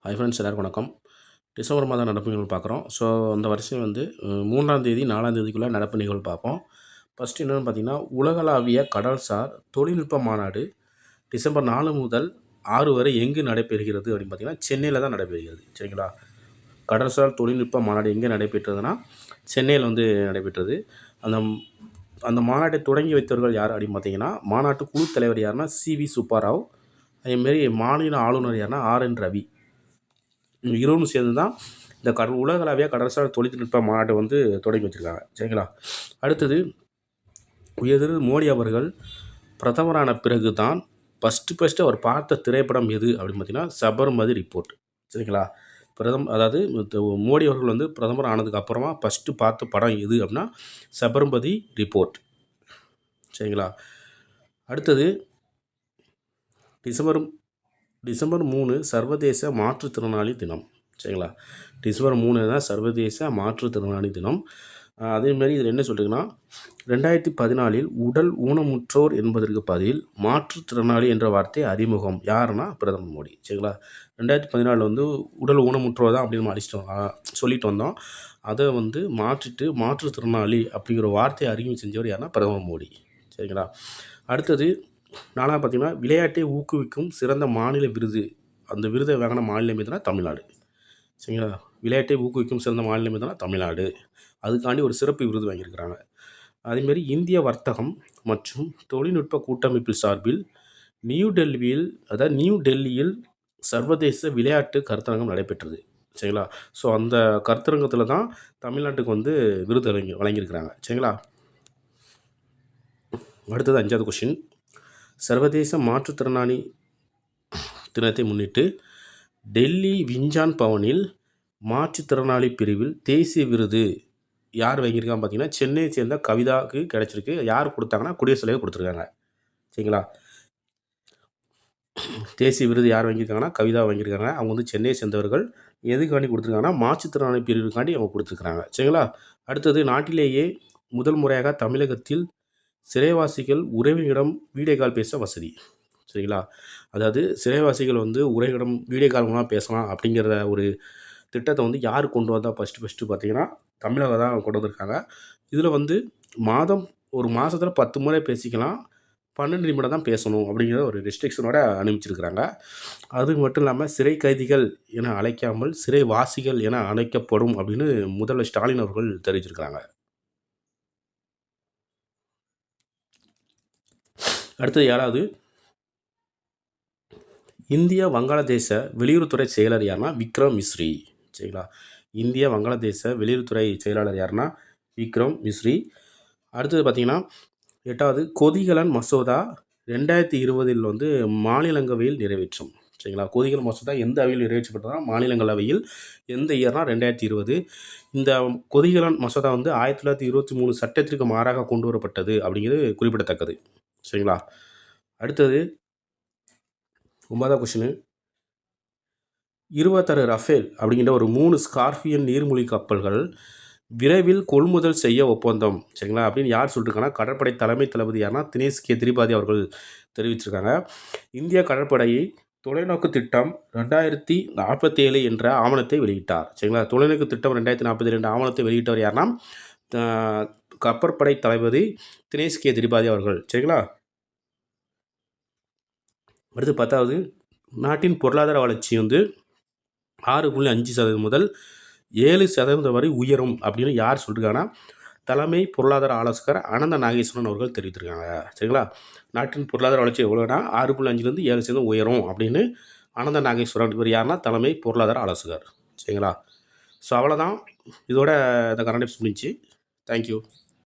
Hi friends, எல்லாருக்கும் வணக்கம். December மாதம் நடப்பு நிகழ்வு பார்க்குறோம். ஸோ அந்த வருஷம் வந்து 3ஆம் தேதி 4ஆம் தேதிக்குள்ளே நடப்பு நிகழ்வு பார்ப்போம். ஃபஸ்ட்டு என்னென்னு பார்த்தீங்கன்னா, உலகளாவிய கடல்சார் தொழில்நுட்ப மாநாடு டிசம்பர் 4 முதல் 6 வரை எங்கு நடைபெறுகிறது அப்படின்னு பார்த்தீங்கன்னா, சென்னையில் தான் நடைபெறுகிறது. சரிங்களா? கடல்சார் தொழில்நுட்ப மாநாடு எங்கே நடைபெற்றதுன்னா, சென்னையில் வந்து நடைபெற்றது. அந்த அந்த மாநாட்டை தொடங்கி வைத்தவர்கள் யார் அப்படின்னு பார்த்தீங்கன்னா, மாநாட்டு குழு தலைவர் யாருன்னா சி.வி. சுப்பாராவ். அதேமாரி மாநில ஆளுநர் யாருன்னா ஆர்.என். ரவி. இருவரும் சேர்ந்து தான் இந்த உலகளாவிய கடல்சார் தொழில்நுட்ப மாநாட்டை வந்து தொடங்கி வச்சுருக்காங்க. சரிங்களா? அடுத்தது உயர் மோடி அவர்கள் பிரதமரான பிறகு தான் ஃபஸ்ட்டு அவர் பார்த்த திரைப்படம் எது அப்படின்னு பார்த்தீங்கன்னா, சபர்மதி ரிப்போர்ட். சரிங்களா? அதாவது மோடி அவர்கள் வந்து பிரதமர் ஆனதுக்கு அப்புறமா ஃபஸ்ட்டு பார்த்த படம் எது அப்படின்னா, சபர்மதி ரிப்போர்ட். சரிங்களா? அடுத்தது டிசம்பர் 3 சர்வதேச மாற்றுத்திறனாளி தினம். சரிங்களா? டிசம்பர் 3 தான் சர்வதேச மாற்றுத்திறனாளி தினம். அதேமாரி இதில் என்ன சொல்லிட்டுங்கன்னா, 2014 உடல் ஊனமுற்றோர் என்பதற்கு பதில் மாற்றுத்திறனாளி என்ற வார்த்தை அறிமுகம். யாருன்னா பிரதமர் மோடி. சரிங்களா? 2014 வந்து உடல் ஊனமுற்றோர் தான் அப்படின்னு நம்ம சொல்லிட்டு வந்தோம். அதை வந்து மாற்றிட்டு மாற்றுத்திறனாளி அப்படிங்கிற வார்த்தையை அறிமுகம் செஞ்சவர் யாருன்னா பிரதமர் மோடி. சரிங்களா? அடுத்தது 4 பார்த்தீங்கன்னா, விளையாட்டை ஊக்குவிக்கும் சிறந்த மாநில விருது. அந்த விருதை வாங்கின மாநிலம் எதுனா தமிழ்நாடு. சரிங்களா? விளையாட்டை ஊக்குவிக்கும் சிறந்த மாநிலம் எதுனா தமிழ்நாடு. அதுக்காண்டி ஒரு சிறப்பு விருது வாங்கியிருக்கிறாங்க. அதேமாரி இந்திய வர்த்தகம் மற்றும் தொழில்நுட்ப கூட்டமைப்பு சார்பில் நியூ டெல்லியில் சர்வதேச விளையாட்டு கருத்தரங்கம் நடைபெற்றது. சரிங்களா? ஸோ அந்த கருத்தரங்கத்தில் தான் தமிழ்நாட்டுக்கு வந்து விருது வழங்கியிருக்கிறாங்க. சரிங்களா? அடுத்தது 5வது கொஷின். சர்வதேச மாற்றுத்திறனாளி தினத்தை முன்னிட்டு டெல்லி விஞ்ஞான் பவனில் மாற்றுத்திறனாளி பிரிவில் தேசிய விருது யார் வாங்கியிருக்கான்னு பார்த்தீங்கன்னா, சென்னையை சேர்ந்த கவிதாவுக்கு கிடச்சிருக்கு. யார் கொடுத்தாங்கன்னா, குடியரசுத் தலைவர் கொடுத்துருக்காங்க. சரிங்களா? தேசிய விருது யார் வாங்கியிருக்காங்கன்னா, கவிதா வாங்கியிருக்காங்க. அவங்க வந்து சென்னையை சேர்ந்தவர்கள். எதுக்காண்டி கொடுத்துருக்காங்கன்னா, மாற்றுத்திறனாளி பிரிவுக்காண்டி அவங்க கொடுத்துருக்குறாங்க. சரிங்களா? அடுத்தது நாட்டிலேயே முதல் முறையாக தமிழகத்தில் சிறைவாசிகள் உறவினரிடம் வீடியோ கால் பேச வசதி. சரிங்களா? அதாவது சிறைவாசிகள் வந்து உறவினரிடம் வீடியோ கால் மூலமாக பேசலாம் அப்படிங்கிற ஒரு திட்டத்தை வந்து யார் கொண்டு வந்தால் ஃபஸ்ட்டு பார்த்தீங்கன்னா, தமிழகம் தான் கொண்டு வந்திருக்காங்க. இதில் வந்து ஒரு மாதத்தில் 10 முறை பேசிக்கலாம். 12 நிமிடம் தான் பேசணும் அப்படிங்கிற ஒரு ரெஸ்ட்ரிக்ஷனோட அனுப்பிச்சிருக்கிறாங்க. அது மட்டும் இல்லாமல் சிறை கைதிகள் என அழைக்காமல் சிறைவாசிகள் என அழைக்கப்படும் அப்படின்னு முதல்வர் ஸ்டாலின் அவர்கள் தெரிவிச்சிருக்கிறாங்க. அடுத்தது 7வது, இந்திய வங்காளதேச வெளியுறவுத்துறை செயலர் யாருன்னா விக்ரம் மிஸ்ரி. சரிங்களா? இந்திய வங்காளதேச வெளியுறவுத்துறை செயலாளர் யாருன்னா விக்ரம் மிஸ்ரி. அடுத்தது பார்த்திங்கன்னா, 8வது கொதிகலன் மசோதா 2020 வந்து மாநிலங்களவையில் நிறைவேற்றும். சரிங்களா? கொதிகலன் மசோதா எந்த அவையில் நிறைவேற்றப்பட்டதுனா மாநிலங்களவையில். எந்த இயர்னா 2020. இந்த கொதிகலன் மசோதா வந்து 1923 சட்டத்திற்கு மாறாக கொண்டு வரப்பட்டது அப்படிங்கிறது குறிப்பிடத்தக்கது. சரிங்களா? அடுத்தது 9வது கொஷினு. 26 ரஃபேல் அப்படிங்கிற ஒரு 3 ஸ்கார்பியன் நீர்மூழ்கி கப்பல்கள் விரைவில் கொள்முதல் செய்ய ஒப்பந்தம். சரிங்களா? அப்படின்னு யார் சொல்லியிருக்காங்கன்னா, கடற்படை தலைமை தளபதி யாருன்னா தினேஷ் கே திரிபாதி அவர்கள் தெரிவிச்சிருக்காங்க. இந்திய கடற்படையை தொலைநோக்கு திட்டம் 2047 என்ற ஆவணத்தை வெளியிட்டார். சரிங்களா? தொலைநோக்கு திட்டம் 2047 என்ற ஆவணத்தை வெளியிட்டவர் யாருன்னா கப்பற்படை தளபதி தினேஷ் கே திரிபாதி அவர்கள். சரிங்களா? அடுத்து 10வது, நாட்டின் பொருளாதார வளர்ச்சி வந்து 6.5% முதல் 7% வரை உயரும் அப்படின்னு யார் சொல்லியிருக்காங்கன்னா, தலைமை பொருளாதார ஆலோசகர் அனந்த நாகேஸ்வரன் அவர்கள் தெரிவித்திருக்காங்க. சரிங்களா? நாட்டின் பொருளாதார வளர்ச்சி எவ்வளோனா 6.5லேருந்து 7% உயரும் அப்படின்னு அனந்த நாகேஸ்வரன். இவர் யாருன்னா தலைமை பொருளாதார ஆலோசகர். சரிங்களா? ஸோ அவ்வளோதான். இதோட இந்த கரண்ட் நியூஸ் முடிஞ்சுச்சு. தேங்க்யூ.